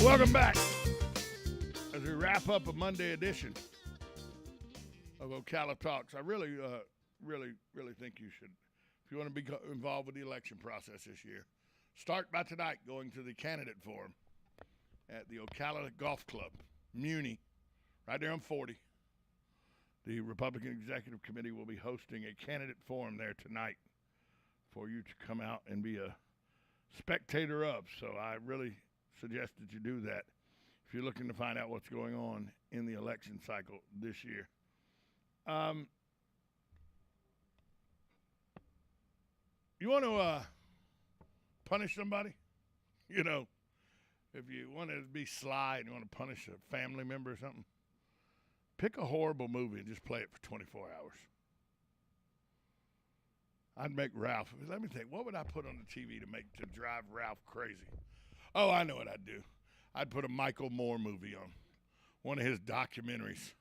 Welcome back as we wrap up a Monday edition of Ocala Talks. I really think you should, if you want to be involved with the election process this year, start by tonight going to the candidate forum at the Ocala Golf Club, Muni, right there on 40. The Republican Executive Committee will be hosting a candidate forum there tonight for you to come out and be a spectator of. So I really suggest that you do that if you're looking to find out what's going on in the election cycle this year. You want to punish somebody? You know, if you want to be sly and you want to punish a family member or something, pick a horrible movie and just play it for 24 hours. I'd make Ralph. Let me think. What would I put on the TV to drive Ralph crazy? Oh, I know what I'd do. I'd put a Michael Moore movie on, one of his documentaries.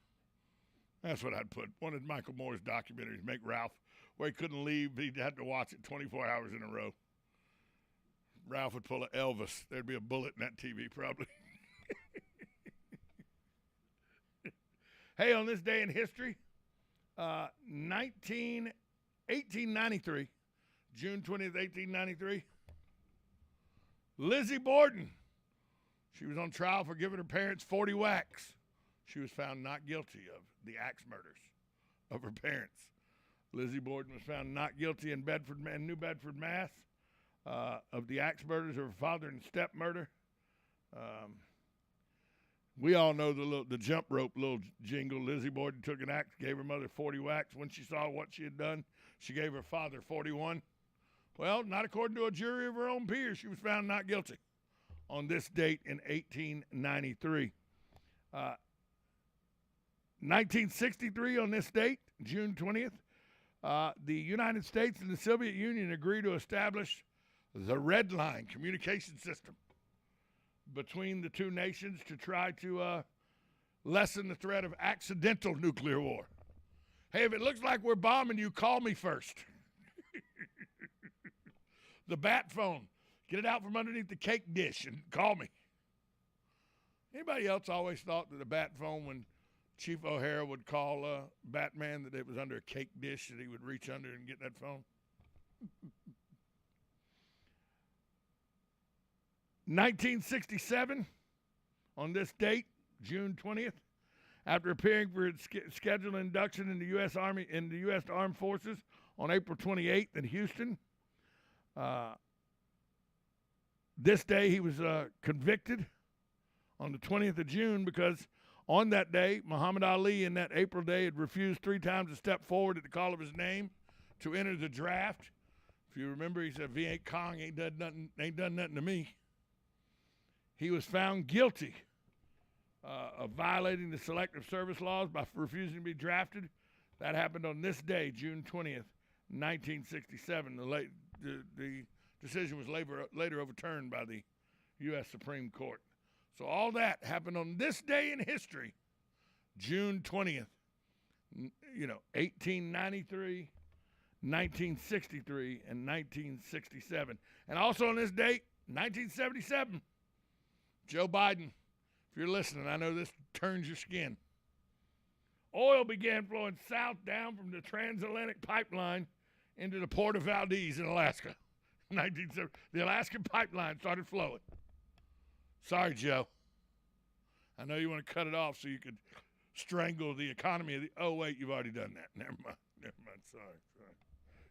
That's what I'd put. One of Michael Moore's documentaries, make Ralph, where he couldn't leave. He'd have to watch it 24 hours in a row. Ralph would pull an Elvis. There'd be a bullet in that TV probably. Hey, on this day in history, 1893, June 20th, 1893, Lizzie Borden. She was on trial for giving her parents 40 whacks. She was found not guilty of the axe murders of her parents. Lizzie Borden was found not guilty in New Bedford, Mass, of the axe murders of her father and step murder. We all know the jump rope little jingle. Lizzie Borden took an axe, gave her mother 40 whacks. When she saw what she had done, she gave her father 41. Well, not according to a jury of her own peers. She was found not guilty on this date in 1893. 1963 on this date, June 20th, the United States and the Soviet Union agreed to establish the Red Line communication system between the two nations to try to lessen the threat of accidental nuclear war. Hey, if it looks like we're bombing you, call me first. The bat phone. Get it out from underneath the cake dish and call me. Anybody else always thought that the bat phone, when Chief O'Hara would call Batman, that it was under a cake dish that he would reach under and get that phone? 1967, on this date, June 20th, after appearing for its scheduled induction in the U.S. Army in the U.S. Armed Forces on April 28th in Houston, this day he was convicted on the 20th of June because on that day, Muhammad Ali in that April day had refused 3 times to step forward at the call of his name to enter the draft. If you remember, he said, Viet Cong ain't done nothing to me. He was found guilty of violating the Selective Service laws by refusing to be drafted. That happened on this day, June 20th, 1967. The decision was later overturned by the U.S. Supreme Court. So all that happened on this day in history, June 20th, 1893, 1963, and 1967. And also on this date, 1977, Joe Biden, if you're listening, I know this turns your skin. Oil began flowing south down from the transatlantic pipeline into the port of Valdez in Alaska. 1970, the Alaskan pipeline started flowing. Sorry, Joe. I know you want to cut it off so you could strangle the economy of the. Oh, wait, you've already done that. Never mind. Sorry.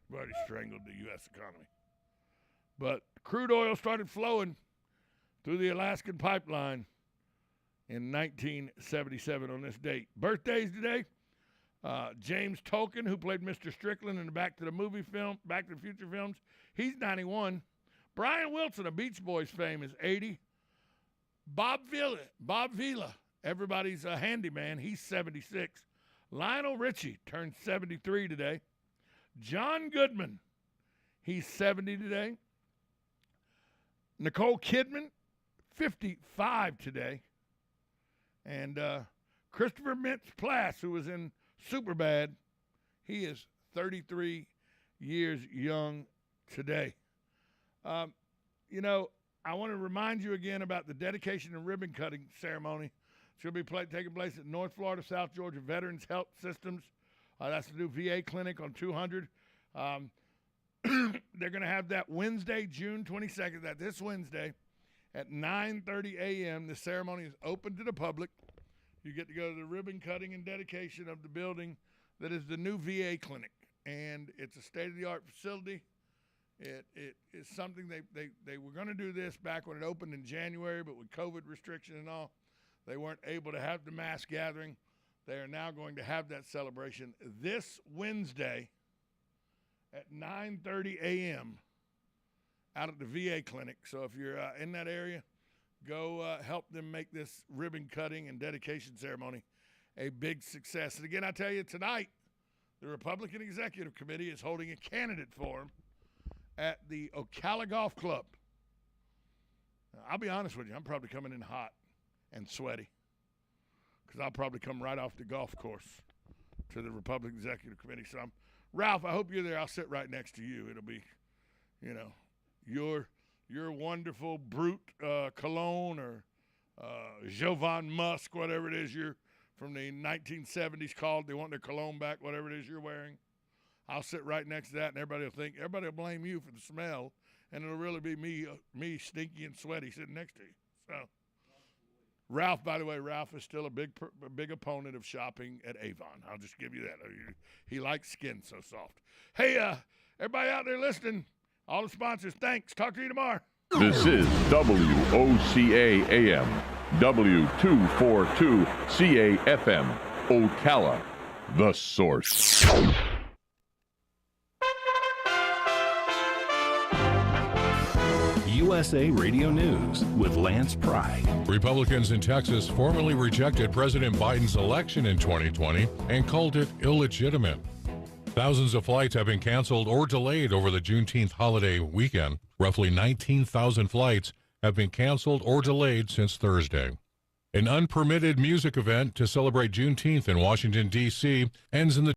You've already strangled the U.S. economy. But crude oil started flowing through the Alaskan pipeline in 1977 on this date. Birthdays today, James Tolkien, who played Mr. Strickland in the Back to the Future films, he's 91. Brian Wilson of Beach Boys fame is 80. Bob Vila, everybody's a handyman, he's 76. Lionel Richie turned 73 today. John Goodman, he's 70 today. Nicole Kidman, 55 today. And Christopher Mintz-Plasse, who was in Superbad, he is 33 years young today. I want to remind you again about the dedication and ribbon cutting ceremony. It's going to be taking place at North Florida, South Georgia Veterans Health Systems. That's the new VA clinic on 200. They're going to have that Wednesday, June 22nd, this Wednesday at 9:30 a.m. The ceremony is open to the public. You get to go to the ribbon cutting and dedication of the building that is the new VA clinic. And it's a state-of-the-art facility. It is something they were going to do this back when it opened in January, but with COVID restrictions and all, they weren't able to have the mass gathering. They are now going to have that celebration this Wednesday at 9:30 a.m. out at the VA clinic. So if you're in that area, go help them make this ribbon cutting and dedication ceremony a big success. And again, I tell you, tonight, the Republican Executive Committee is holding a candidate forum at the Ocala Golf Club. Now, I'll be honest with you, I'm probably coming in hot and sweaty because I'll probably come right off the golf course to the Republican Executive Committee. So Ralph, I hope you're there. I'll sit right next to you. It'll be, your wonderful Brute cologne or Jovan Musk, whatever it is you're from the 1970s called. They want their cologne back, whatever it is you're wearing. I'll sit right next to that, and everybody will blame you for the smell, and it'll really be me stinky and sweaty sitting next to you. So, Ralph, by the way, Ralph is still a big opponent of shopping at Avon. I'll just give you that. He likes skin so soft. Hey, everybody out there listening, all the sponsors, thanks. Talk to you tomorrow. This is WOCA AM, W242 CAFM, Ocala, the source. USA Radio News with Lance Pry. Republicans in Texas formally rejected President Biden's election in 2020 and called it illegitimate. Thousands of flights have been canceled or delayed over the Juneteenth holiday weekend. Roughly 19,000 flights have been canceled or delayed since Thursday. An unpermitted music event to celebrate Juneteenth in Washington, D.C. ends in the